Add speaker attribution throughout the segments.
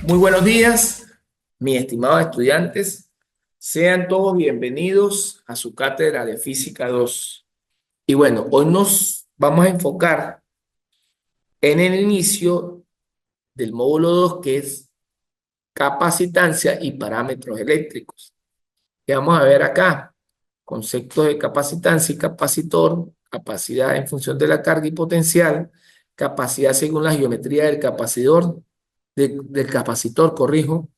Speaker 1: Muy buenos días, mis estimados estudiantes. Sean todos bienvenidos a su cátedra de Física 2. Y bueno, hoy nos vamos a enfocar en el inicio del módulo 2, que es capacitancia y parámetros eléctricos. ¿Qué vamos a ver acá? Conceptos de capacitancia y capacitor, capacidad en función de la carga y potencial, capacidad según la geometría del capacitor, del capacitor, corrijo,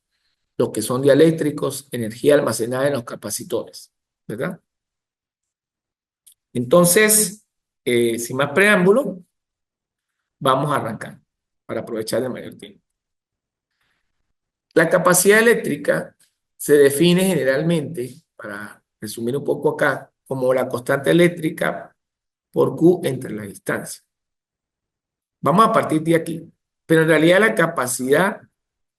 Speaker 1: los que son dieléctricos, energía almacenada en los capacitores, ¿verdad? Entonces, sin más preámbulo, vamos a arrancar para aprovechar el mayor tiempo. La capacidad eléctrica se define generalmente, para resumir un poco acá, como la constante eléctrica por Q entre las distancias. Vamos a partir de aquí. Pero en realidad la capacidad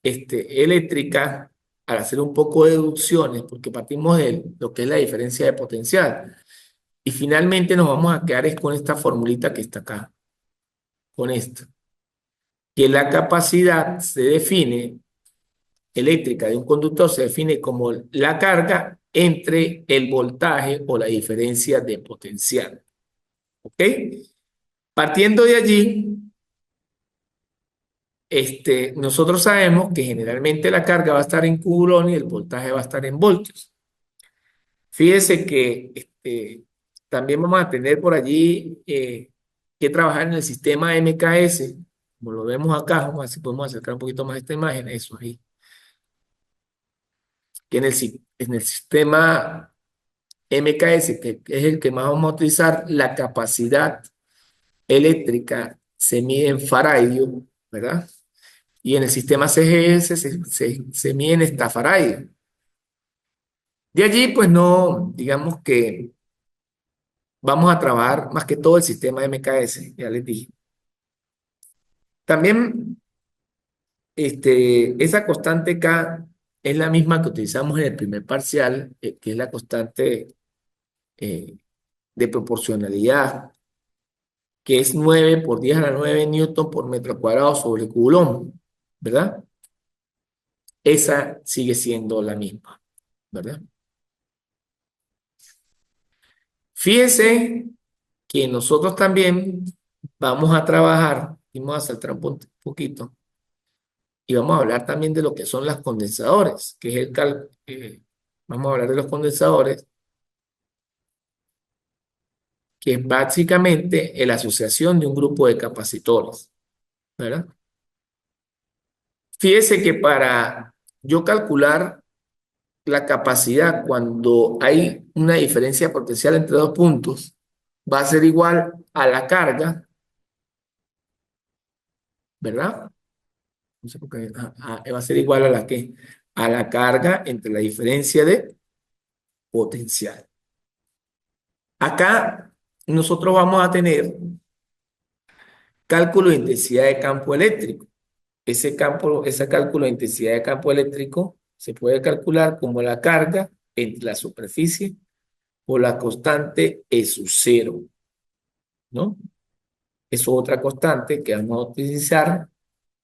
Speaker 1: eléctrica, al hacer un poco de deducciones, porque partimos de lo que es la diferencia de potencial, y finalmente nos vamos a quedar es con esta formulita que está acá, con esto, que la capacidad se define, eléctrica de un conductor se define como la carga entre el voltaje o la diferencia de potencial. ¿Ok? Partiendo de allí, nosotros sabemos que generalmente la carga va a estar en coulomb y el voltaje va a estar en voltios. Fíjese que también vamos a tener por allí que trabajar en el sistema MKS, como lo vemos acá. Vamos a ver si podemos acercar un poquito más esta imagen, eso ahí. Que en el sistema MKS, que es el que más vamos a utilizar, la capacidad eléctrica se mide en faradio, ¿verdad? Y en el sistema CGS se mide en estafaradios. De allí, pues no, digamos que vamos a trabajar más que todo el sistema MKS, ya les dije. También esa constante K es la misma que utilizamos en el primer parcial, que es la constante eh, de proporcionalidad, que es 9 por 10 a la 9 newton por metro cuadrado sobre coulomb, ¿verdad? Esa sigue siendo la misma, ¿verdad? Fíjense que nosotros también vamos a trabajar, y vamos a saltar un poquito, y vamos a hablar también de lo que son las condensadores, que es vamos a hablar de los condensadores, que es básicamente la asociación de un grupo de capacitores, ¿verdad? Fíjese que para yo calcular la capacidad cuando hay una diferencia potencial entre dos puntos, va a ser igual a la carga, ¿verdad? No sé por qué, va a ser igual a la que, a la carga entre la diferencia de potencial. Acá nosotros vamos a tener cálculo de intensidad de campo eléctrico. Ese cálculo de intensidad de campo eléctrico se puede calcular como la carga entre la superficie o la constante E sub cero, ¿no? Es otra constante que vamos a utilizar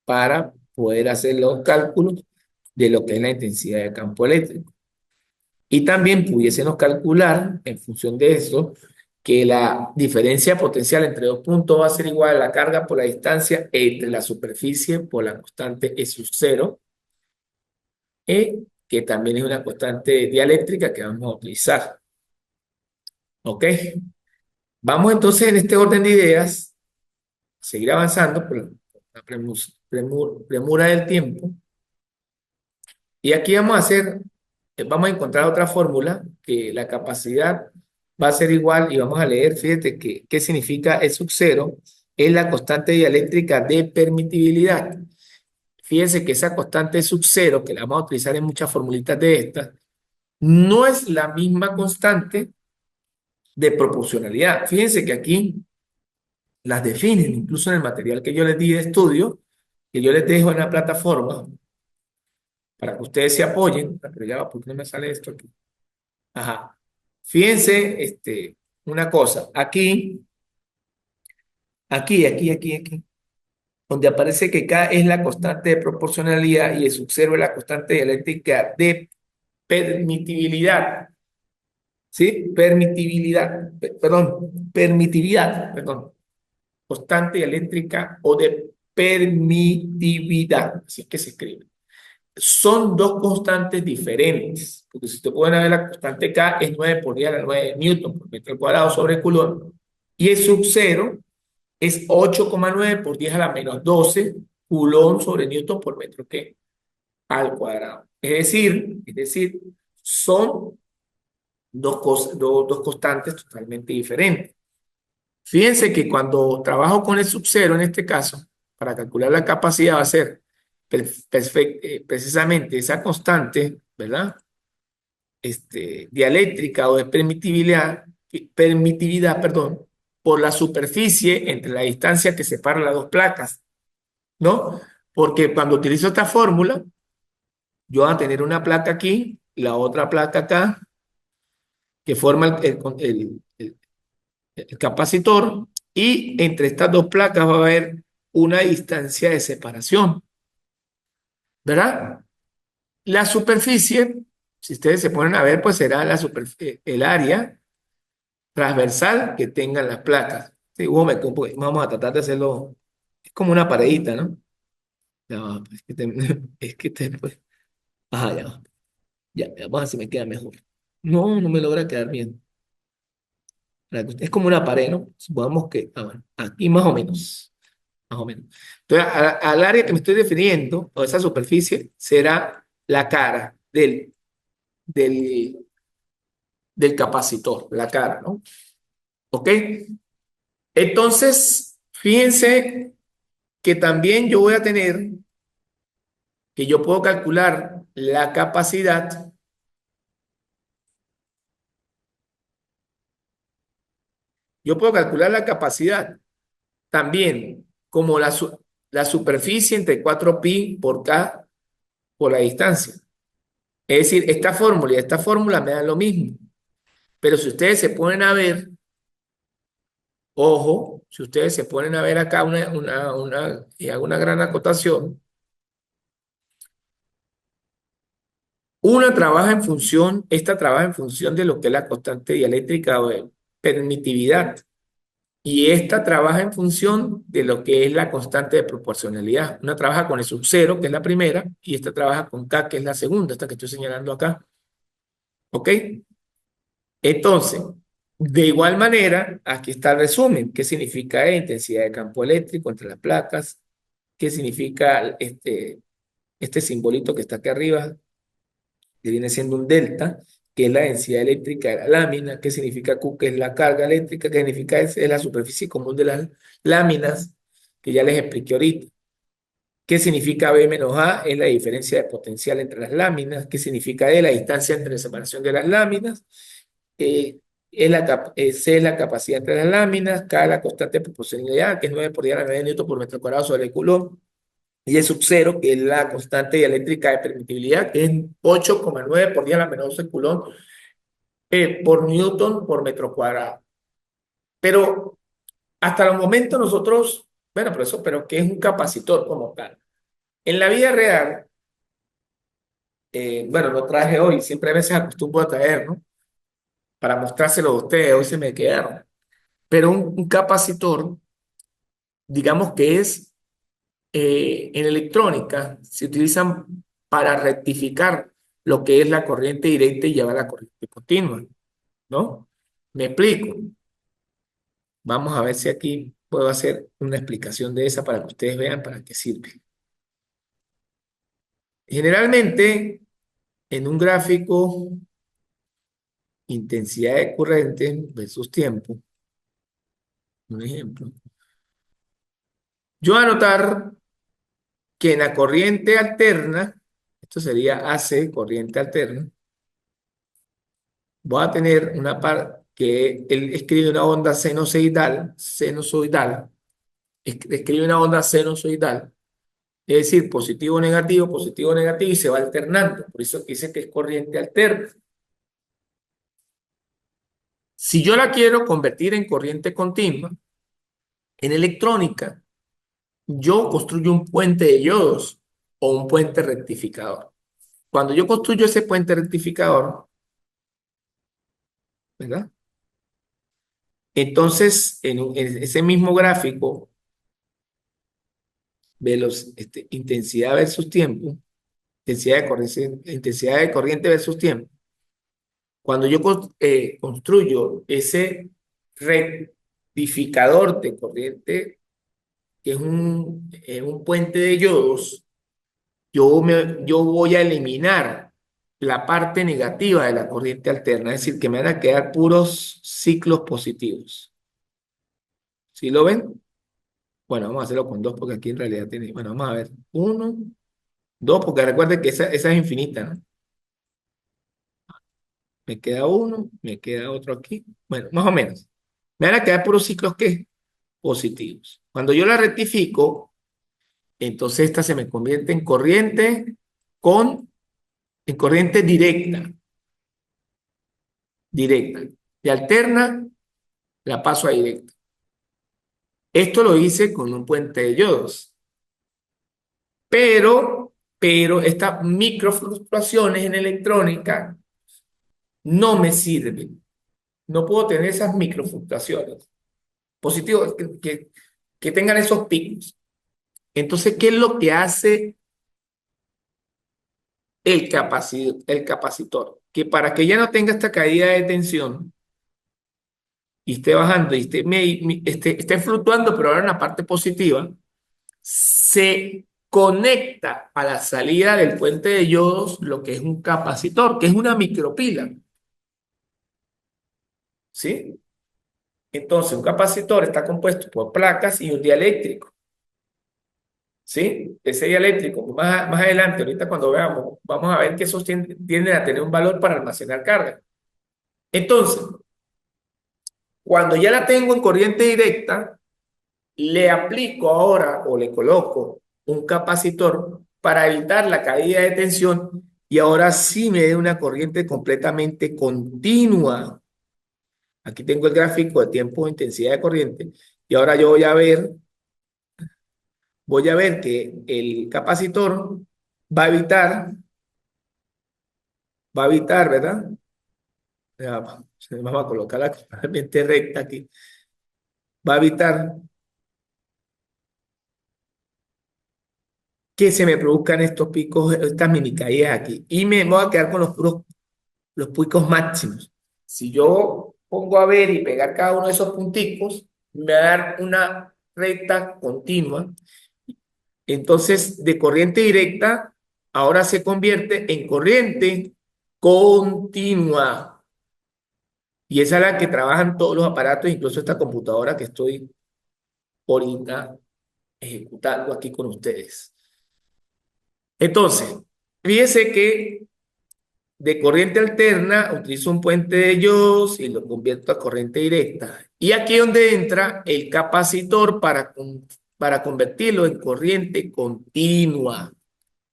Speaker 1: para poder hacer los cálculos de lo que es la intensidad de campo eléctrico. Y también pudiésemos calcular, en función de eso, que la diferencia potencial entre dos puntos va a ser igual a la carga por la distancia entre la superficie por la constante E sub cero, que también es una constante dialéctrica que vamos a utilizar. ¿Ok? Vamos entonces en este orden de ideas, seguir avanzando por la premura del tiempo. Y aquí vamos a hacer, vamos a encontrar otra fórmula que la capacidad va a ser igual y vamos a leer, fíjate que, qué significa E sub cero, es la constante dialéctrica de permitibilidad. Fíjense que esa constante E sub cero, que la vamos a utilizar en muchas formulitas de estas, no es la misma constante de proporcionalidad. Fíjense que aquí las definen, incluso en el material que yo les di de estudio, que yo les dejo en la plataforma, para que ustedes se apoyen. Pero ya va, ¿por qué no me sale esto aquí? Ajá. Fíjense, una cosa. Aquí. donde aparece que K es la constante de proporcionalidad y el sub cero es la constante dialéctrica de permitibilidad. ¿Sí? Perdón, constante dialéctrica o de permitividad, así que se escribe. Son dos constantes diferentes, porque si te pueden ver la constante K es 9 por 10 a la 9 newton por metro cuadrado sobre Coulomb, y el sub cero es 8,9 por 10 a la menos 12 Coulomb sobre newton por metro ¿qué? Al cuadrado. Es decir, son dos constantes totalmente diferentes. Fíjense que cuando trabajo con el sub cero, en este caso, para calcular la capacidad va a ser precisamente esa constante, ¿verdad? Dialéctrica o de permitividad, perdón, por la superficie entre la distancia que separa las dos placas, ¿no? Porque cuando utilizo esta fórmula, yo voy a tener una placa aquí, la otra placa acá, que forma el capacitor, y entre estas dos placas va a haber una distancia de separación, ¿verdad? La superficie, si ustedes se ponen a ver, pues será el área transversal que tengan las placas. Sí, vamos a tratar de hacerlo, es como una paredita, ¿no? Ya va, pues, ajá, ya va. Ya, vamos a ver si me queda mejor. No, no me logra quedar bien. Es como una pared, ¿no? Supongamos que, bueno, aquí más o menos. Más o menos. Entonces, al área que me estoy refiriendo, o esa superficie, será la cara del, del capacitor, la cara, ¿no? ¿Ok? Entonces, fíjense que también yo voy a tener, que yo puedo calcular la capacidad, yo puedo calcular la capacidad también como la superficie entre 4pi por K por la distancia. Es decir, esta fórmula y esta fórmula me dan lo mismo. Pero si ustedes se ponen a ver, ojo, si ustedes se ponen a ver acá y hago una gran acotación, esta trabaja en función de lo que es la constante dialéctrica o de permitividad, y esta trabaja en función de lo que es la constante de proporcionalidad. Una trabaja con el sub cero, que es la primera, y esta trabaja con K, que es la segunda, esta que estoy señalando acá. ¿Ok? Entonces, de igual manera, aquí está el resumen. ¿Qué significa intensidad de campo eléctrico entre las placas? ¿Qué significa este simbolito que está aquí arriba, que viene siendo un delta, que es la densidad eléctrica de la lámina? ¿Qué significa Q, que es la carga eléctrica? ¿Qué significa S? Es la superficie común de las láminas, que ya les expliqué ahorita. ¿Qué significa B menos A? Es la diferencia de potencial entre las láminas. ¿Qué significa E? La distancia entre la separación de las láminas. Eh, C es la capacidad entre las láminas. K es la constante de proporcionalidad, que es 9 por 10 a la 9 newton por metro cuadrado sobre el Coulomb. Y el sub cero, que es la constante dialéctrica de permitibilidad, que es 8,9 por 10 a la menos 12 Coulomb por newton por metro cuadrado. Pero hasta el momento nosotros, bueno, pero ¿qué es un capacitor como tal? En la vida real, bueno, lo traje hoy, siempre a veces acostumbro a traer, ¿no? Para mostrárselo a ustedes, hoy se me quedaron. Pero un capacitor, digamos que es, en electrónica, se utilizan para rectificar lo que es la corriente directa y llevar la corriente continua, ¿no? Me explico. Vamos a ver si aquí puedo hacer una explicación de esa para que ustedes vean para qué sirve. Generalmente, en un gráfico, intensidad de corriente versus tiempo, un ejemplo, yo voy a anotar que en la corriente alterna, esto sería AC, corriente alterna, voy a tener una parte que él escribe una onda sinusoidal, escribe una onda sinusoidal, es decir, positivo, negativo, y se va alternando. Por eso dice que es corriente alterna. Si yo la quiero convertir en corriente continua, en electrónica, yo construyo un puente de yodos o un puente rectificador. Cuando yo construyo ese puente rectificador, ¿verdad? Entonces, en ese mismo gráfico, intensidad versus tiempo, intensidad de corriente versus tiempo. Cuando yo construyo ese rectificador de corriente, que es un puente de yodos, yo voy a eliminar la parte negativa de la corriente alterna, es decir, que me van a quedar puros ciclos positivos. ¿Sí lo ven? Bueno, vamos a hacerlo con dos porque aquí en realidad tiene, bueno, vamos a ver, uno, dos, porque recuerden que esa es infinita, ¿no? Me queda uno, me queda otro aquí. Bueno, más o menos. Me van a quedar puros ciclos ¿qué? Positivos. Cuando yo la rectifico, entonces esta se me convierte en corriente en corriente directa. Y alterna, la paso a directa. Esto lo hice con un puente de yodos. Pero estas microfluctuaciones en electrónica no me sirven. No puedo tener esas microfluctuaciones positivos que tengan esos picos. Entonces, ¿qué es lo que hace el capacitor? Que para que ya no tenga esta caída de tensión y esté bajando y esté fluctuando, pero ahora en la parte positiva, se conecta a la salida del puente de yodos lo que es un capacitor, que es una micropila, ¿sí? Entonces, un capacitor está compuesto por placas y un dieléctrico, ¿sí? Ese dieléctrico, más adelante, ahorita cuando veamos, vamos a ver que esos tienden a tener un valor para almacenar carga. Entonces, cuando ya la tengo en corriente directa, le aplico ahora o le coloco un capacitor para evitar la caída de tensión y ahora sí me dé una corriente completamente continua. Aquí tengo el gráfico de tiempo de intensidad de corriente y ahora yo voy a ver que el capacitor va a evitar, ¿verdad? Ya, vamos a colocarla totalmente recta aquí. Va a evitar que se me produzcan estos picos, estas mini caídas aquí. Y me voy a quedar con los picos máximos. Si yo pongo a ver y pegar cada uno de esos punticos, me va a dar una recta continua. Entonces, de corriente directa, ahora se convierte en corriente continua. Y esa es la que trabajan todos los aparatos, incluso esta computadora que estoy ahorita ejecutando aquí con ustedes. Entonces, fíjese que de corriente alterna utilizo un puente de yodos y lo convierto a corriente directa. Y aquí es donde entra el capacitor para convertirlo en corriente continua.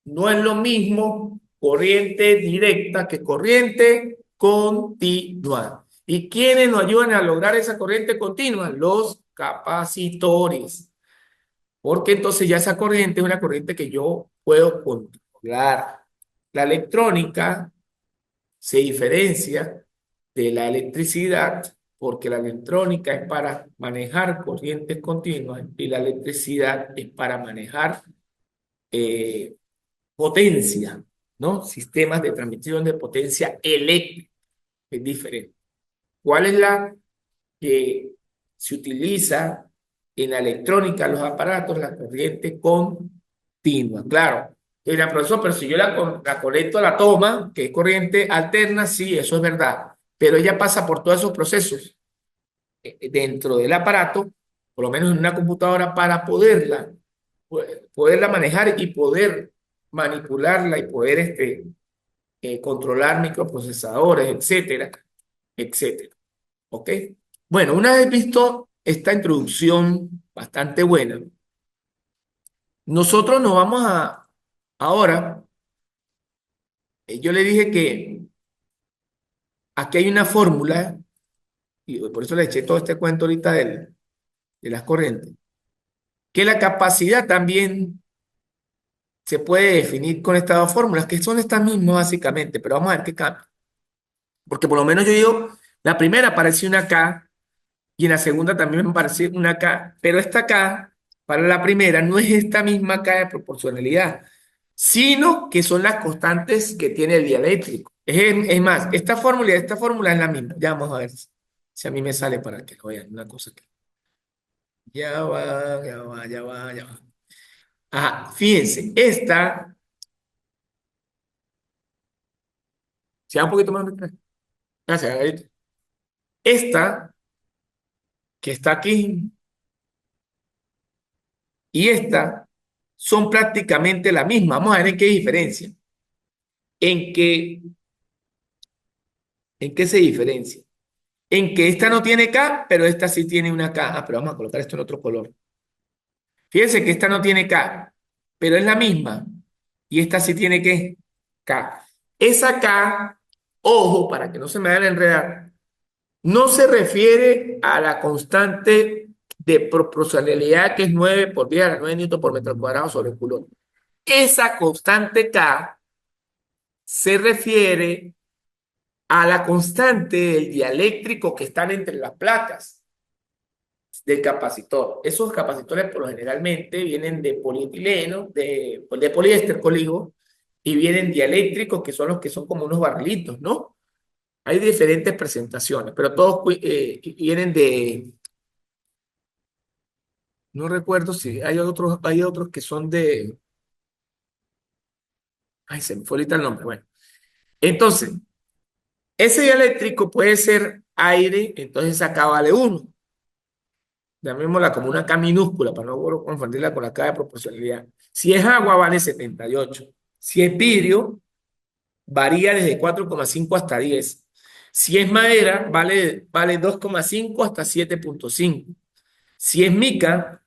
Speaker 1: No es lo mismo corriente directa que corriente continua. ¿Y quiénes nos ayudan a lograr esa corriente continua? Los capacitores. Porque entonces ya esa corriente es una corriente que yo puedo controlar. La electrónica se diferencia de la electricidad porque la electrónica es para manejar corrientes continuas y la electricidad es para manejar eh, potencia, ¿no? Sistemas de transmisión de potencia eléctrica. Es diferente. ¿Cuál es la que se utiliza en la electrónica, los aparatos? La corriente continua. Claro. Y la profesor, pero si yo la conecto a la toma, que es corriente alterna, sí, eso es verdad. Pero ella pasa por todos esos procesos dentro del aparato, por lo menos en una computadora, para poderla manejar y poder manipularla y poder controlar microprocesadores, etcétera, etcétera. ¿Ok? Bueno, una vez visto esta introducción bastante buena, nosotros nos vamos ahora, yo le dije que aquí hay una fórmula, y por eso le eché todo este cuento ahorita de las corrientes. que la capacidad también se puede definir con estas dos fórmulas, que son estas mismas básicamente, pero vamos a ver qué cambia. Porque por lo menos yo digo, la primera parece una K y en la segunda también me parece una K, pero esta K para la primera no es esta misma K de proporcionalidad, sino que son las constantes que tiene el dieléctrico. Es más, esta fórmula es la misma. Ya vamos a ver si a mí me sale para que lo vean. Una cosa que ya va, ya va, ya va, ya va. Ajá, fíjense, esta, si da un poquito más, gracias, Gabriel. Esta que está aquí y esta son prácticamente la misma. Vamos a ver en qué diferencia. ¿En qué, en qué se diferencia? En que esta no tiene K, pero esta sí tiene una K. Ah, pero vamos a colocar esto en otro color. Fíjense que esta no tiene K, pero es la misma. Y esta sí tiene ¿qué? K. Esa K, ojo, para que no se me vayan a enredar, no se refiere a la constante de proporcionalidad que es 9 por 10 a la 9 newton por metro cuadrado sobre Coulomb. Esa constante K se refiere a la constante del dieléctrico que están entre las placas del capacitor. Esos capacitores por lo generalmente vienen de polietileno, de poliéster, coligo, y vienen dieléctricos que son los que son como unos barrilitos, ¿no? Hay diferentes presentaciones, pero todos vienen de, no recuerdo si hay otros que son de, ay, se me fue ahorita el nombre. Bueno, entonces, ese dieléctrico puede ser aire, entonces acá vale uno. Llamémosla como una K minúscula para no confundirla con la K de proporcionalidad. Si es agua, vale 78. Si es vidrio, varía desde 4,5 hasta 10. Si es madera, vale 2,5 hasta 7,5. Si es mica,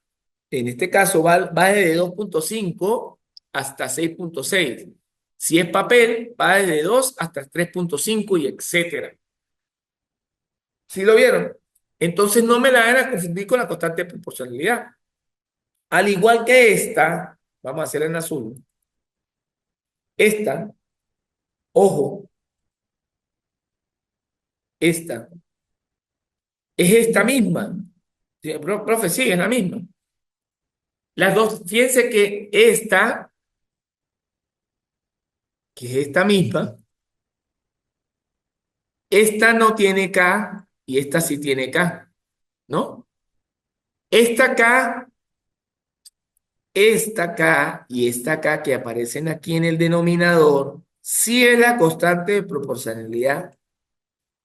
Speaker 1: en este caso va desde 2,5 hasta 6,6. Si es papel, va desde 2 hasta 3,5 y etcétera. ¿Sí lo vieron? Entonces no me la van a confundir con la constante de proporcionalidad. Al igual que esta, vamos a hacerla en azul, esta, ojo, esta, es esta misma. Sí, profe, sí, es la misma. Las dos, fíjense que es esta misma, esta no tiene K y esta sí tiene K, ¿no? Esta K, esta K y esta K que aparecen aquí en el denominador, sí es la constante de proporcionalidad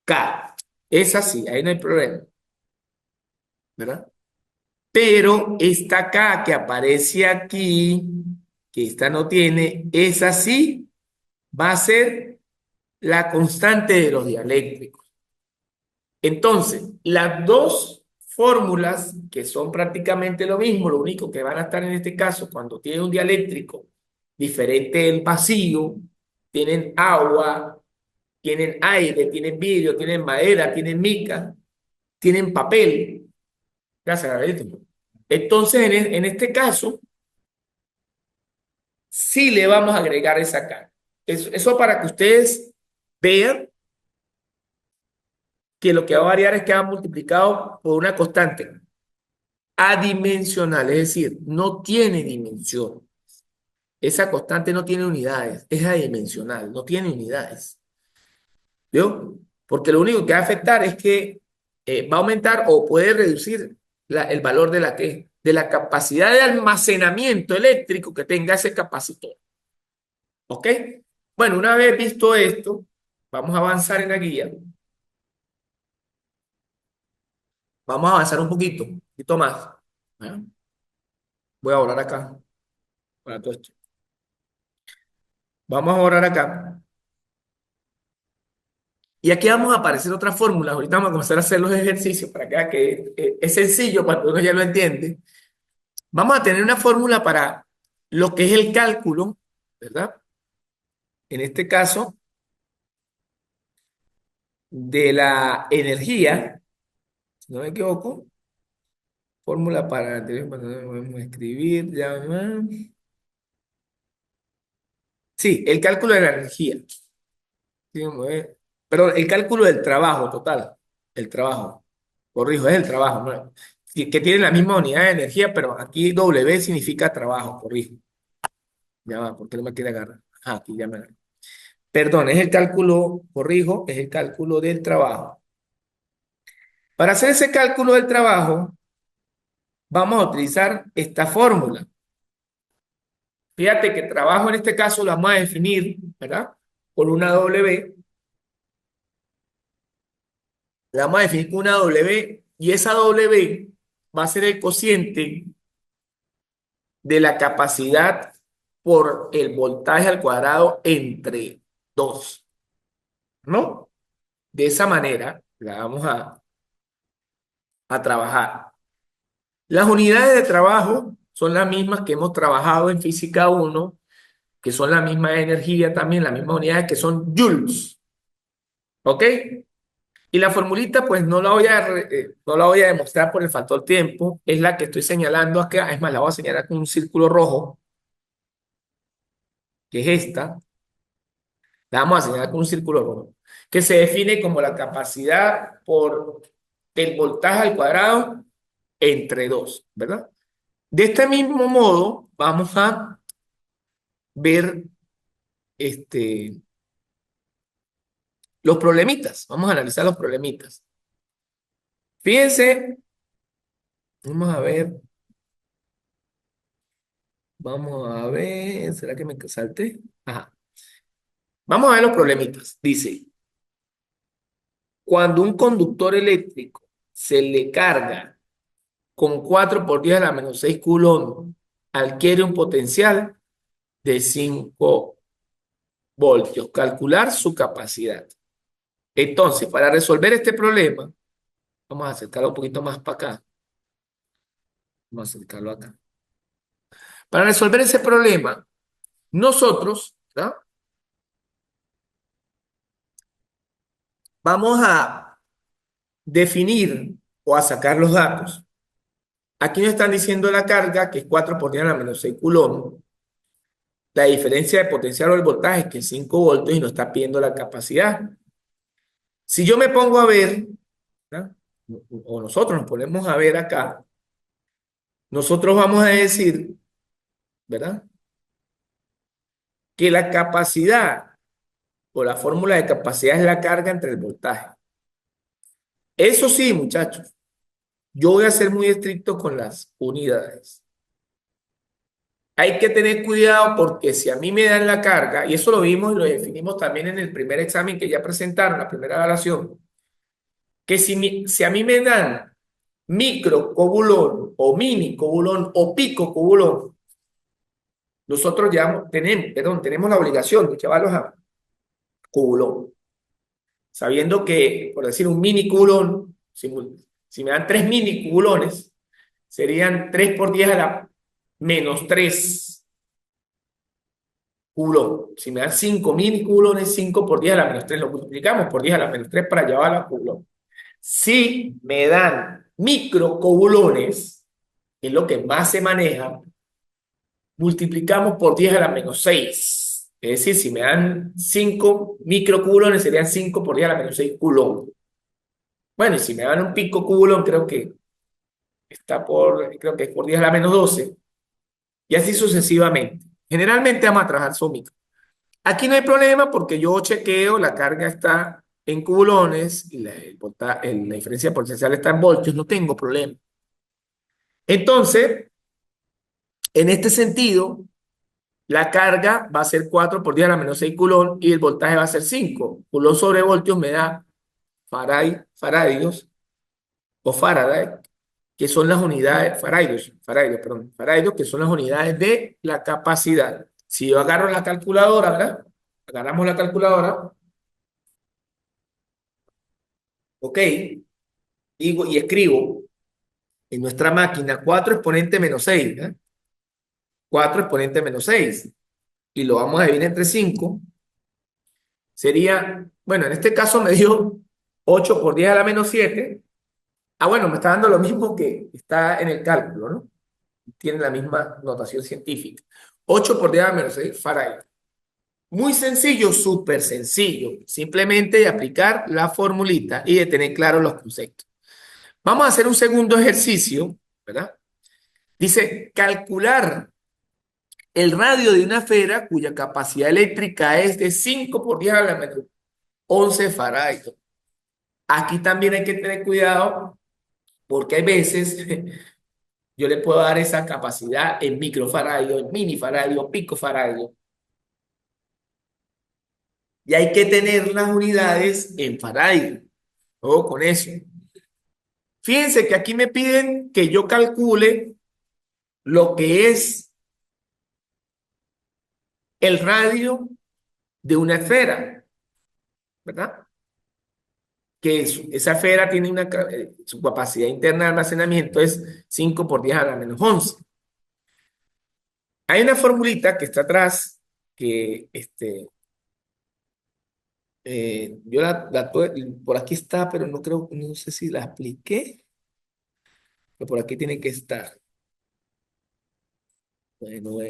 Speaker 1: K. Es así, ahí no hay problema, ¿verdad? Pero esta acá que aparece aquí, que esta no tiene, esa sí va a ser la constante de los dialéctricos. Entonces, las dos fórmulas, que son prácticamente lo mismo, lo único que van a estar en este caso, cuando tiene un dialéctrico diferente del vacío, tienen agua, tienen aire, tienen vidrio, tienen madera, tienen mica, tienen papel. Gracias, Gabriel. Entonces, en este caso, sí le vamos a agregar esa carga. Eso para que ustedes vean que lo que va a variar es que va multiplicado por una constante adimensional, es decir, no tiene dimensión. Esa constante no tiene unidades, es adimensional, no tiene unidades. ¿Vio? Porque lo único que va a afectar es que va a aumentar o puede reducir el valor de la capacidad de almacenamiento eléctrico que tenga ese capacitor. ¿Ok? Bueno, una vez visto esto, vamos a avanzar en la guía. Vamos a avanzar un poquito más. ¿Ya? Voy a orar acá para todo esto. Vamos a orar acá. Y aquí vamos a aparecer otras fórmulas. Ahorita vamos a comenzar a hacer los ejercicios para que vean que es sencillo cuando uno ya lo entiende. Vamos a tener una fórmula para lo que es el cálculo, ¿verdad? En este caso, de la energía, si no me equivoco, Fórmula para anterior, podemos escribir, ya. Sí, el cálculo de la energía. Sí, perdón, el cálculo del trabajo total. El trabajo. Corrijo, es el trabajo, ¿no? Que tiene la misma unidad de energía, pero aquí W significa trabajo, corrijo. Ya va, porque no me quiere agarrar. Ah, aquí ya me agarró. Perdón, es el cálculo, corrijo, es el cálculo del trabajo. Para hacer ese cálculo del trabajo, vamos a utilizar esta fórmula. Fíjate que trabajo en este caso lo vamos a definir, ¿verdad? Por una W. La vamos a definir con una W y esa W va a ser el cociente de la capacidad por el voltaje al cuadrado entre 2, ¿no? De esa manera la vamos a trabajar. Las unidades de trabajo son las mismas que hemos trabajado en física uno, que son la misma energía también, las mismas unidades que son joules, ¿ok? Y la formulita, pues no la voy a demostrar por el factor tiempo, es la que estoy señalando acá, es más, la voy a señalar con un círculo rojo, que es esta, la vamos a señalar con un círculo rojo, que se define como la capacidad por el voltaje al cuadrado entre 2, ¿verdad? De este mismo modo, vamos a ver este, los problemitas, vamos a analizar los problemitas. Fíjense, vamos a ver. Vamos a ver, ¿será que me salté? Ajá. Vamos a ver los problemitas. Dice, cuando un conductor eléctrico se le carga con 4 por 10 a la menos 6 coulomb, adquiere un potencial de 5 voltios. Calcular su capacidad. Entonces, para resolver este problema, vamos a acercarlo un poquito más para acá. Vamos a acercarlo acá. Para resolver ese problema, nosotros, ¿verdad? Vamos a definir o a sacar los datos. Aquí nos están diciendo la carga, que es 4 por 10 a la menos 6 coulomb. La diferencia de potencial o el voltaje, que es 5 voltios, y nos está pidiendo la capacidad. Si yo me pongo a ver, ¿verdad? O nosotros nos ponemos a ver acá, nosotros vamos a decir, ¿verdad? Que la capacidad o la fórmula de capacidad es la carga entre el voltaje. Eso sí, muchachos, yo voy a ser muy estricto con las unidades. Hay que tener cuidado porque si a mí me dan la carga, y eso lo vimos y lo definimos también en el primer examen que ya presentaron, la primera evaluación, que si a mí me dan micro cobulón o mini cobulón o pico cobulón, nosotros tenemos la obligación de llevarlos a cobulón, sabiendo que, por decir, un mini cobulón, si me dan 3 mini cubulones, serían 3 por 10 a la menos 3 Coulomb. Si me dan 5 mini coulombs, 5 por 10 a la menos 3 lo multiplicamos por 10 a la menos 3 para llevarlo a Coulomb. Si me dan microcoulones, que es lo que más se maneja, multiplicamos por 10 a la menos 6. Es decir, si me dan 5 microcoulones, serían 5 por 10 a la menos 6 Coulomb. Bueno, y si me dan un pico Coulomb, creo que es por 10 a la menos 12, y así sucesivamente. Generalmente vamos a trabajar son micro. Aquí no hay problema porque yo chequeo, la carga está en cubulones y la diferencia potencial está en voltios, no tengo problema. Entonces, en este sentido, la carga va a ser 4 por 10 a la menos 6 coulomb y el voltaje va a ser 5. Coulomb sobre voltios me da faradios o Faraday, que son las unidades, faradios, que son las unidades de la capacidad. Si yo agarro la calculadora, ¿verdad? Agarramos la calculadora, ok, digo y escribo en nuestra máquina 4 exponente menos 6, ¿eh? 4 exponente menos 6, y lo vamos a dividir entre 5, sería, bueno, en este caso me dio 8 por 10 a la menos 7, Ah, bueno, me está dando lo mismo que está en el cálculo, ¿no? Tiene la misma notación científica. 8 por 10 a la menos 6 Faraday. Muy sencillo, súper sencillo. Simplemente de aplicar la formulita y de tener claros los conceptos. Vamos a hacer un segundo ejercicio, ¿verdad? Dice, calcular el radio de una esfera cuya capacidad eléctrica es de 5 por 10 a la menos 11 Faraday. Aquí también hay que tener cuidado porque hay veces yo le puedo dar esa capacidad en microfaradio, en minifaradio, picofaradio. Y hay que tener las unidades en faradio. Ojo con eso. Fíjense que aquí me piden que yo calcule lo que es el radio de una esfera, ¿verdad? Esa esfera tiene su capacidad interna de almacenamiento es 5 por 10 a la menos 11. Hay una formulita que está atrás que yo por aquí está, pero no creo, no sé si la apliqué, pero por aquí tiene que estar. Bueno,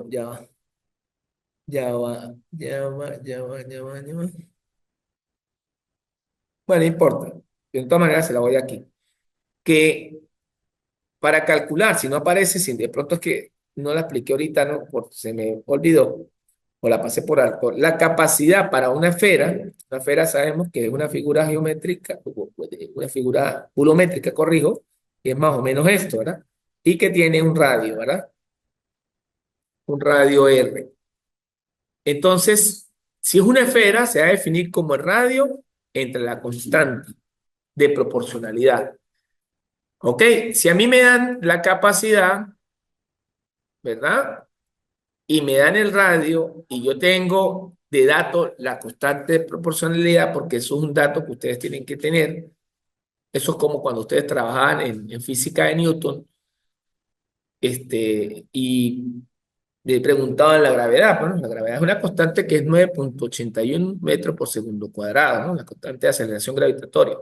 Speaker 1: ya va, ya va, ya va, ya va, ya va, ya va. Bueno, no importa. De todas maneras se la voy aquí. Que para calcular, si no aparece, si de pronto es que no la expliqué ahorita, no, se me olvidó o la pasé por alto. La capacidad para una esfera sabemos que es una figura geométrica, una figura volumétrica, corrijo, que es más o menos esto, ¿verdad? Y que tiene un radio, ¿verdad? Un radio R. Entonces, si es una esfera, se va a definir como el radio entre la constante de proporcionalidad. ¿Ok? Si a mí me dan la capacidad, ¿verdad? Y me dan el radio y yo tengo de dato la constante de proporcionalidad, porque eso es un dato que ustedes tienen que tener. Eso es como cuando ustedes trabajaban en física de Newton, y le preguntaban la gravedad. Bueno, la gravedad es una constante que es 9,81 metros por segundo cuadrado, ¿no? La constante de aceleración gravitatoria.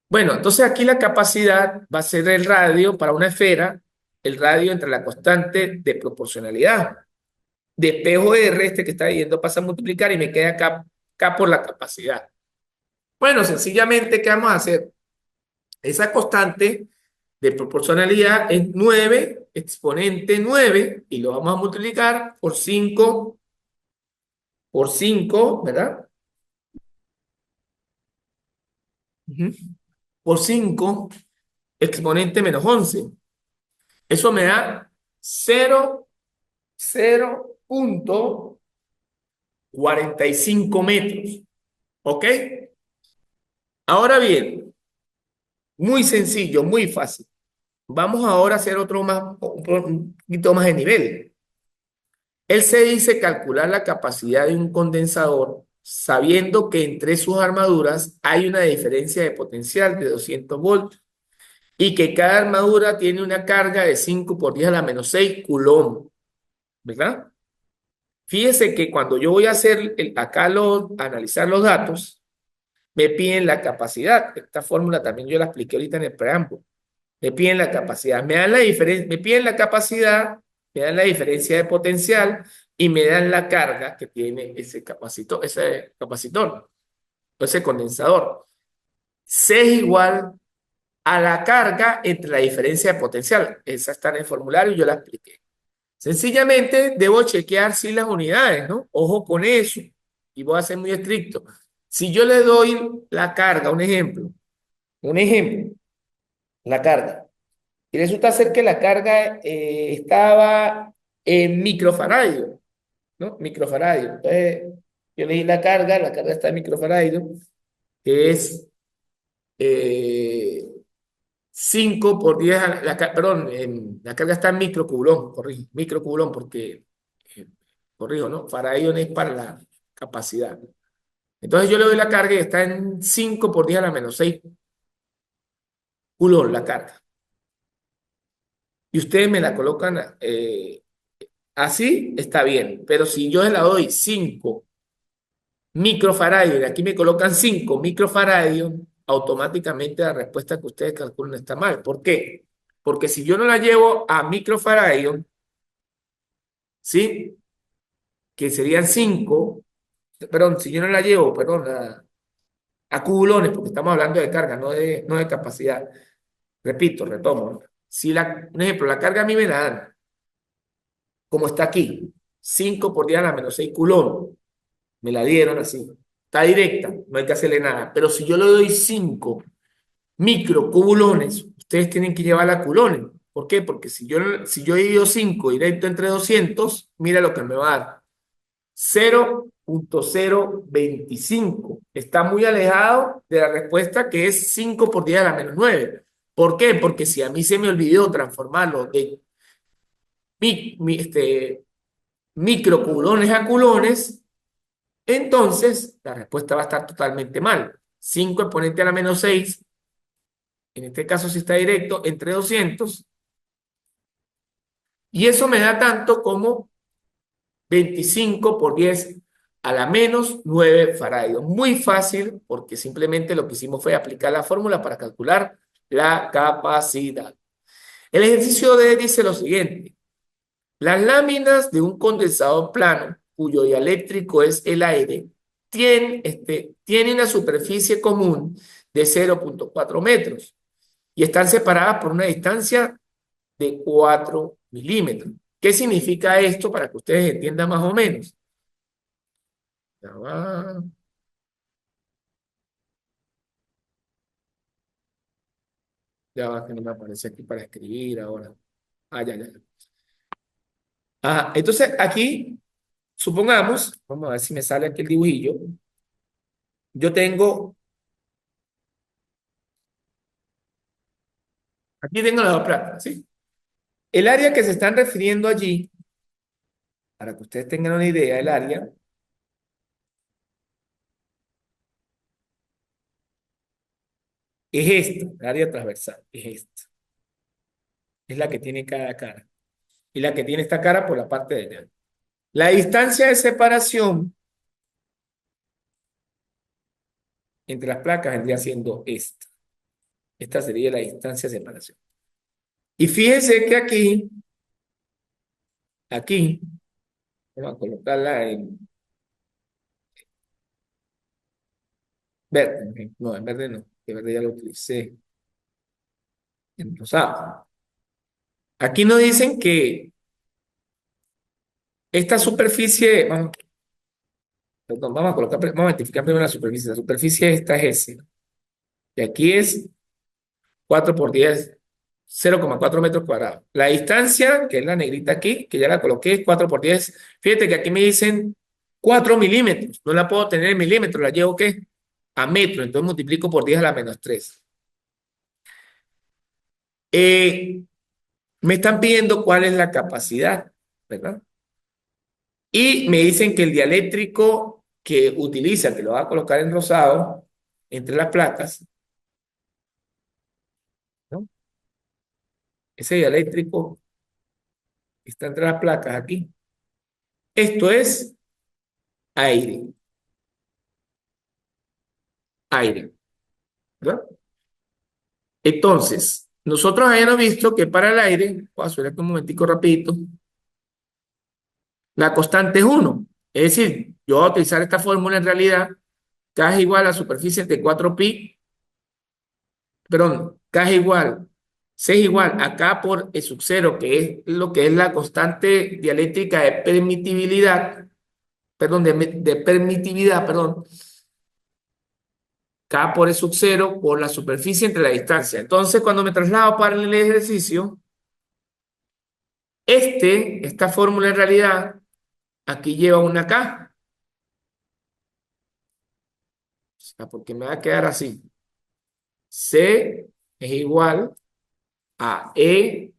Speaker 1: Bueno, entonces aquí la capacidad va a ser el radio para una esfera, el radio entre la constante de proporcionalidad. De espejo R, que está yendo, pasa a multiplicar y me queda acá por la capacidad. Bueno, sencillamente, ¿qué vamos a hacer? Esa constante de proporcionalidad es 9 exponente 9 y lo vamos a multiplicar por 5, ¿verdad? Ujú. Por 5 exponente menos 11. Eso me da 0,45 metros. ¿Ok? Ahora bien, muy sencillo, muy fácil. Vamos ahora a hacer un poquito más de nivel. Él se dice calcular la capacidad de un condensador sabiendo que entre sus armaduras hay una diferencia de potencial de 200 voltios y que cada armadura tiene una carga de 5 por 10 a la menos 6 coulomb, ¿verdad? Fíjese que cuando yo voy a hacer analizar los datos, me piden la capacidad. Esta fórmula también yo la expliqué ahorita en el preámbulo. Me piden la capacidad, me dan la diferencia, me piden la capacidad, me dan la diferencia de potencial y me dan la carga que tiene ese capacitor, ese condensador. C es igual a la carga entre la diferencia de potencial. Esa está en el formulario y yo la expliqué. Sencillamente debo chequear si las unidades, ¿no? Ojo con eso. Y voy a ser muy estricto. Si yo le doy la carga, un ejemplo, la carga. Y resulta ser que la carga estaba en microfaradio, ¿no? Microfaradio. Entonces, yo le di la carga está en microfaradio, que es 5 por 10, perdón, la carga está en microcoulomb, corrijo, microcoulomb porque, eh, corrijo, ¿no? Faradio es para la capacidad. Entonces yo le doy la carga y está en 5 por 10 a la menos 6 coulomb la carga. Y ustedes me la colocan así, está bien, pero si yo le doy 5 microfaradios y aquí me colocan 5 microfaradios, automáticamente la respuesta que ustedes calculan está mal. ¿Por qué? Porque si yo no la llevo a microfaradios, ¿sí? Que serían 5, perdón, si yo no la llevo, perdón, a cubulones, porque estamos hablando de carga, no de capacidad. Repito, retomo. Si un ejemplo, la carga a mí me la dan, como está aquí, 5 por 10 a la menos 6 culón, me la dieron así. Está directa, no hay que hacerle nada. Pero si yo le doy 5 microcubulones, ustedes tienen que llevarla a culones. ¿Por qué? Porque si yo divido 5 directo entre 200, mira lo que me va a dar. 0.025. Está muy alejado de la respuesta que es 5 por 10 a la menos 9. ¿Por qué? Porque si a mí se me olvidó transformarlo de microculones a culones, entonces la respuesta va a estar totalmente mal. 5 exponente a la menos 6, en este caso si está directo, entre 200, y eso me da tanto como 25 por 10 a la menos 9 farads. Muy fácil porque simplemente lo que hicimos fue aplicar la fórmula para calcular la capacidad. El ejercicio D dice lo siguiente. Las láminas de un condensador plano, cuyo dieléctrico es el aire, tienen una superficie común de 0.4 metros y están separadas por una distancia de 4 milímetros. ¿Qué significa esto para que ustedes entiendan más o menos? Ya va, ya va, que no me aparece aquí para escribir ahora. Ah, ya, ya. Ah, entonces aquí, supongamos, vamos a ver si me sale aquí el dibujillo. Yo aquí tengo las dos placas, ¿sí? El área que se están refiriendo allí, para que ustedes tengan una idea, el área es esta, el área transversal, es esta. Es la que tiene cada cara. Y la que tiene esta cara por la parte de allá. La distancia de separación entre las placas vendría siendo esta. Esta sería la distancia de separación. Y fíjense que aquí, vamos a colocarla en verde. No, en verde no, que verde ya lo utilicé en rosado. Aquí nos dicen que esta superficie, perdón, vamos a identificar primero la superficie. La superficie esta es S. Y aquí es 4 por 10, 0,4 metros cuadrados. La distancia, que es la negrita aquí, que ya la coloqué, es 4 por 10. Fíjate que aquí me dicen 4 milímetros. No la puedo tener en milímetros, la llevo ¿qué? A metro. Entonces multiplico por 10 a la menos 3. Me están pidiendo cuál es la capacidad, ¿verdad? Y me dicen que el dieléctrico que utiliza, que lo va a colocar en rosado, entre las placas, ¿no? Ese dieléctrico que está entre las placas aquí. Esto es aire, aire, ¿verdad? Entonces, nosotros habíamos visto que para el aire, voy a subir aquí un momentico rapidito, la constante es 1. Es decir, yo voy a utilizar esta fórmula en realidad, K es igual a superficie de 4pi, perdón, K es igual, C es igual a K por E sub 0, que es lo que es la constante dialéctrica de permitibilidad, perdón, de permitividad, perdón, K por E sub 0 por la superficie entre la distancia. Entonces, cuando me traslado para el ejercicio, esta fórmula en realidad, aquí lleva una K, o sea, porque me va a quedar así. C es igual a E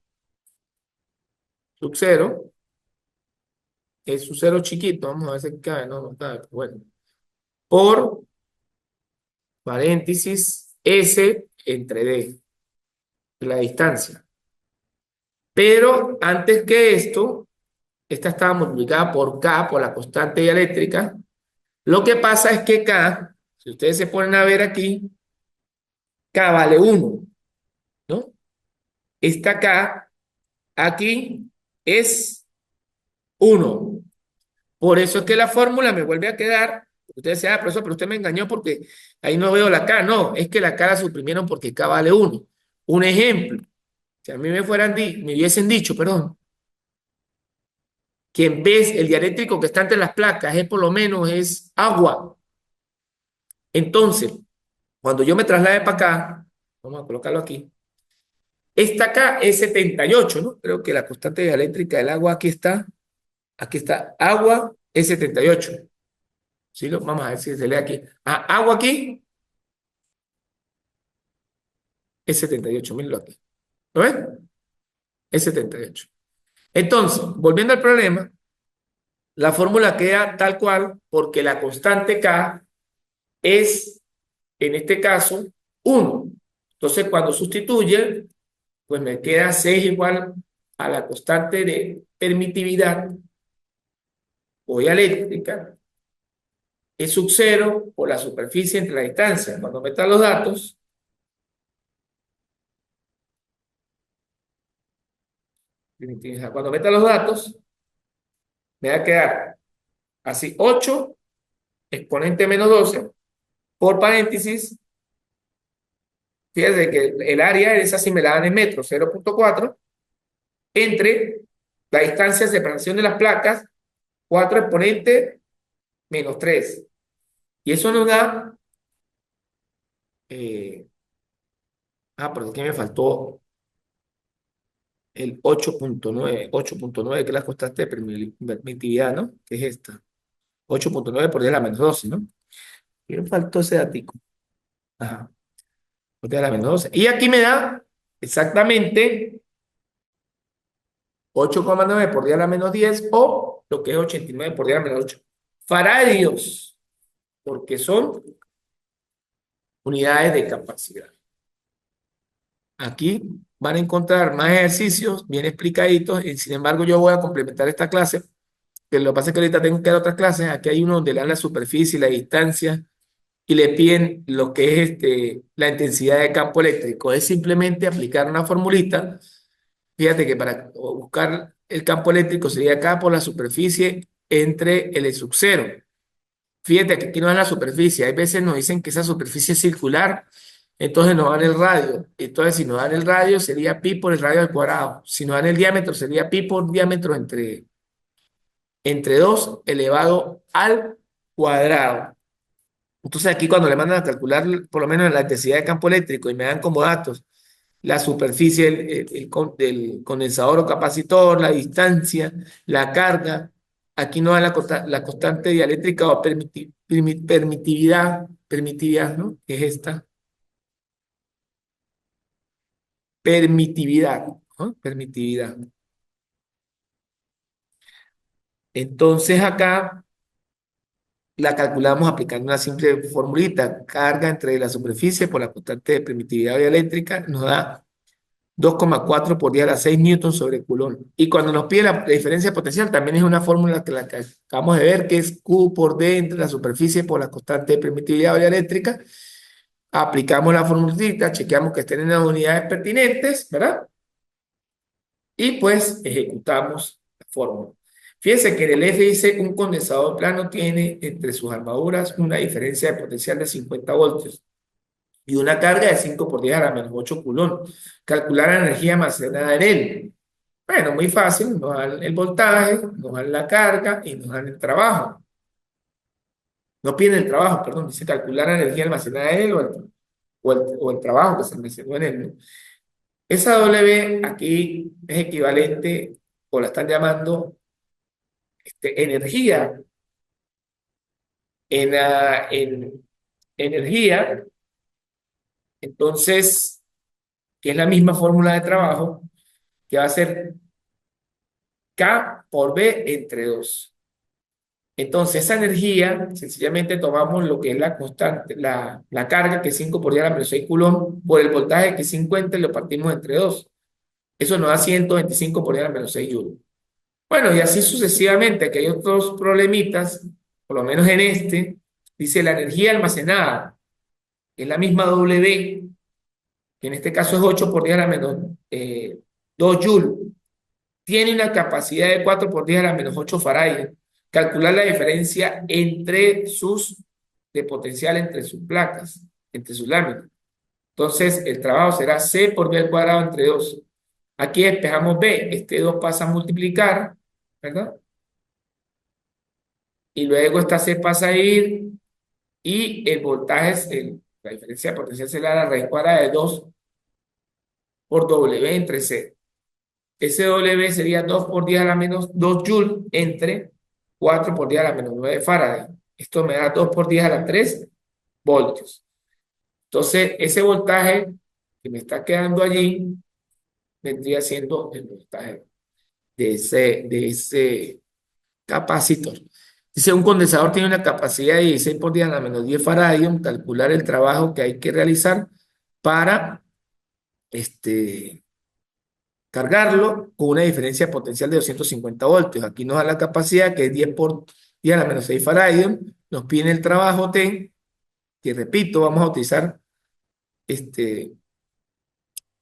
Speaker 1: sub 0, E sub 0 chiquito, vamos a ver si cabe, no, no cabe, bueno, por paréntesis S entre D, la distancia. Pero antes que esto, esta estaba multiplicada por K, por la constante dialéctrica. Lo que pasa es que K, si ustedes se ponen a ver aquí, K vale 1, ¿no? Esta K aquí es 1. Por eso es que la fórmula me vuelve a quedar. Usted dice, ah, profesor, pero usted me engañó porque ahí no veo la K. No, es que la K la suprimieron porque K vale 1. Un ejemplo, si a mí me hubiesen dicho, perdón, que en vez el dialéctrico que está entre las placas es por lo menos es agua. Entonces, cuando yo me traslade para acá, vamos a colocarlo aquí. Esta acá es 78, ¿no? Creo que la constante dialéctrica del agua aquí está, agua es 78. ¿Sí? Vamos a ver si se lee aquí. Ah, agua aquí es 78, mírenlo aquí. ¿Lo ven? Es 78. Entonces, volviendo al problema, la fórmula queda tal cual porque la constante K es, en este caso, 1. Entonces, cuando sustituye, pues me queda C es igual a la constante de permitividad o dialéctrica, es sub 0 por la superficie entre la distancia. Cuando metan los datos, cuando metan los datos, me va a quedar así 8 exponente menos 12 por paréntesis. Fíjense que el área es así, me la dan en metros, 0,4 entre la distancia de separación de las placas, 4 exponente menos 3. Y eso nos da, eh, porque aquí me faltó el 8.9 que es la constante de permitividad, ¿no? Que es esta. 8.9 por 10 a la menos 12, ¿no? Y me faltó ese datico. Ajá, por 10 a la menos 12. Y aquí me da exactamente 8,9 por 10 a la menos 10 o lo que es 89 por 10 a la menos 8 faradios, porque son unidades de capacidad. Aquí van a encontrar más ejercicios bien explicaditos y sin embargo yo voy a complementar esta clase, que lo que pasa es que ahorita tengo que dar otras clases. Aquí hay uno donde le dan la superficie, la distancia y le piden lo que es la intensidad de campo eléctrico. Es simplemente aplicar una formulita. Fíjate que para buscar el campo eléctrico sería acá por la superficie entre el sub cero. Fíjate que aquí no es la superficie. Hay veces nos dicen que esa superficie es circular, entonces nos dan el radio. Entonces, si nos dan el radio, sería pi por el radio al cuadrado. Si nos dan el diámetro, sería pi por diámetro entre 2 elevado al cuadrado. Entonces, aquí cuando le mandan a calcular por lo menos la intensidad de campo eléctrico y me dan como datos la superficie del condensador o capacitor, la distancia, la carga. Aquí no da la constante dialéctrica o permitividad, ¿no? Que es esta, permitividad, ¿no? Permitividad. Entonces acá la calculamos aplicando una simple formulita, carga entre la superficie por la constante de permitividad dialéctrica, nos da 2,4 por 10 a la 6 newton sobre Coulomb. Y cuando nos pide la diferencia potencial, también es una fórmula que la que acabamos de ver, que es Q por D entre la superficie por la constante de permitividad eléctrica. Aplicamos la formulita, chequeamos que estén en las unidades pertinentes, ¿verdad? Y pues ejecutamos la fórmula. Fíjense que en el F dice un condensador plano tiene entre sus armaduras una diferencia de potencial de 50 voltios y una carga de 5 por 10 a la menos 8 culón. Calcular la energía almacenada en él. Bueno, muy fácil, nos dan el voltaje, nos dan la carga y nos dan el trabajo. No piden el trabajo, perdón, dice calcular la energía almacenada en él o el trabajo que se almacenó en él, ¿no? Esa W aquí es equivalente, o la están llamando energía, en energía, entonces, que es la misma fórmula de trabajo, que va a ser K por B entre 2. Entonces, esa energía, sencillamente tomamos lo que es la constante, la carga, que es 5 por 10 a la menos 6 coulomb, por el voltaje, que es 50, y lo partimos entre 2. Eso nos da 125 por 10 a la menos 6 joules. Bueno, y así sucesivamente, que hay otros problemitas, por lo menos en este, dice la energía almacenada, es la misma W, que en este caso es 8 por 10 a la menos 2 joules, tiene una capacidad de 4 por 10 a la menos 8 farads. Calcular la diferencia de potencial entre sus placas, entre sus láminas. Entonces, el trabajo será C por B al cuadrado entre 2. Aquí despejamos B. Este 2 pasa a multiplicar, ¿verdad? Y luego esta C pasa a ir y el voltaje, la diferencia de potencial será la raíz cuadrada de 2 por W entre C. Ese W sería 2 por 10 a la menos 2 joules entre 4 por 10 a la menos 9 Faraday. Esto me da 2 por 10 a la 3 voltios. Entonces, ese voltaje que me está quedando allí vendría siendo el voltaje de ese capacitor. Dice, un condensador tiene una capacidad de 16 por 10 a la menos 10 Faraday. Calcular el trabajo que hay que realizar para este, cargarlo con una diferencia potencial de 250 voltios. Aquí nos da la capacidad que es 10 por 10 a la menos 6 Faraday. Nos pide el trabajo T, que repito, vamos a utilizar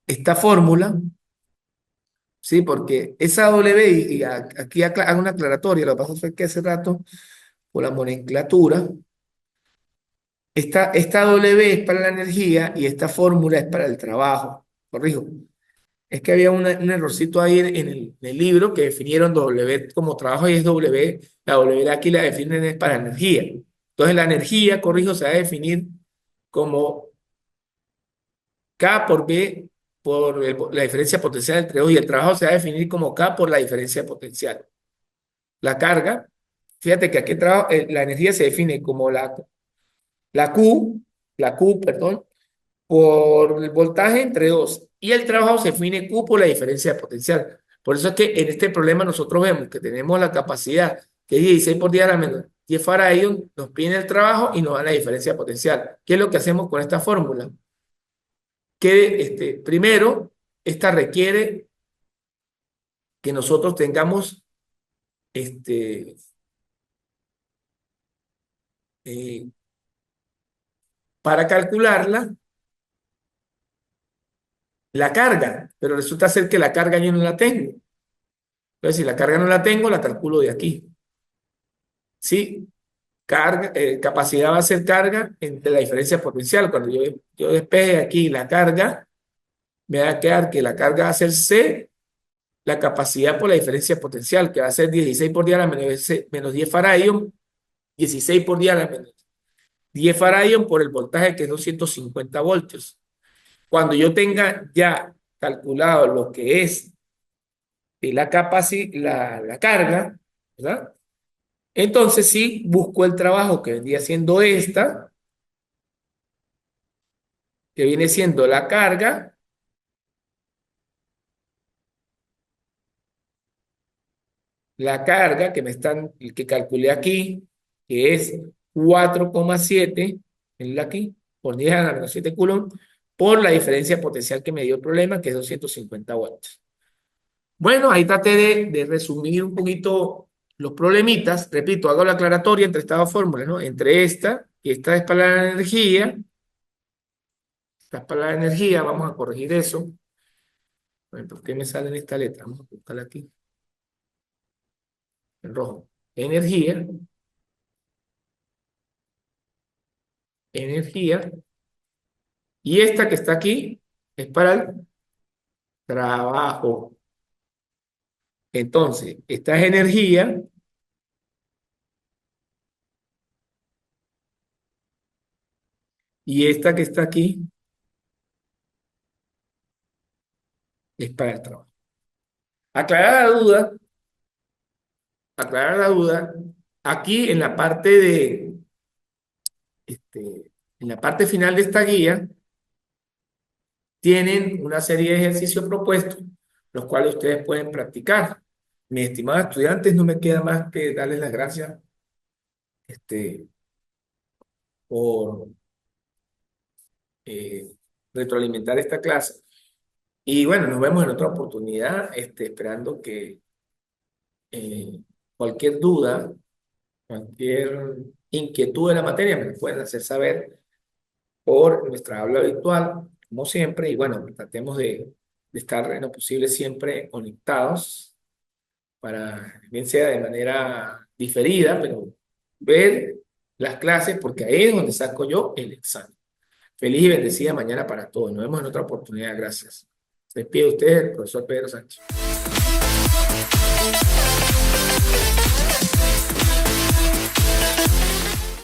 Speaker 1: esta fórmula, ¿sí? Porque esa W, y aquí hago una aclaratoria, lo que pasa fue que hace rato, por la nomenclatura, esta W es para la energía y esta fórmula es para el trabajo. Corrijo. Es que había un errorcito ahí en el libro que definieron W como trabajo y es W. La W de aquí la definen es para energía. Entonces la energía, corrijo, se va a definir como K por B por la diferencia potencial entre 2 y el trabajo se va a definir como K por la diferencia potencial. La carga, fíjate que aquí la energía se define como la Q, perdón, por el voltaje entre 2 y el trabajo se define Q por la diferencia de potencial. Por eso es que en este problema nosotros vemos que tenemos la capacidad que es 16 por 10 a la menos 10 Faraday, nos pide el trabajo y nos da la diferencia de potencial. ¿Qué es lo que hacemos con esta fórmula? Que primero, esta requiere que nosotros tengamos este, eh, para calcularla la carga, pero resulta ser que la carga yo no la tengo. Entonces, si la carga no la tengo, la calculo de aquí. ¿Sí? Capacidad va a ser carga entre la diferencia potencial. Cuando yo despeje aquí la carga, me va a quedar que la carga va a ser C, la capacidad por la diferencia potencial, que va a ser 16 por 10 a la menos 10 Faraday, 16 por 10 a la menos 10 Faraday por el voltaje que es 250 voltios. Cuando yo tenga ya calculado lo que es la carga, ¿verdad? Entonces sí, busco el trabajo que vendría siendo esta, que viene siendo la carga que calculé aquí, que es 4,7, aquí, por 10 a la menos 7 coulomb, por la diferencia potencial que me dio el problema, que es 250 voltios. Bueno, ahí traté de resumir un poquito los problemitas. Repito, hago la aclaratoria entre estas dos fórmulas, ¿no? Entre esta, y esta es para la energía, esta es para la energía, vamos a corregir eso. Bueno, ¿por qué me sale en esta letra? Vamos a buscarla aquí, en rojo. Energía, energía. Y esta que está aquí es para el trabajo. Entonces, esta es energía y esta que está aquí es para el trabajo. Aclarar la duda, aclarar la duda, aquí en la parte final de esta guía, tienen una serie de ejercicios propuestos, los cuales ustedes pueden practicar. Mis estimados estudiantes, no me queda más que darles las gracias este, por eh, retroalimentar esta clase. Y bueno, nos vemos en otra oportunidad, esperando que cualquier duda, cualquier inquietud de la materia me lo pueden hacer saber por nuestra aula virtual como siempre, y bueno, tratemos de estar en lo posible siempre conectados para, bien sea de manera diferida, pero ver las clases, porque ahí es donde saco yo el examen. Feliz y bendecida mañana para todos. Nos vemos en otra oportunidad. Gracias. Se despide usted, el profesor Pedro Sánchez.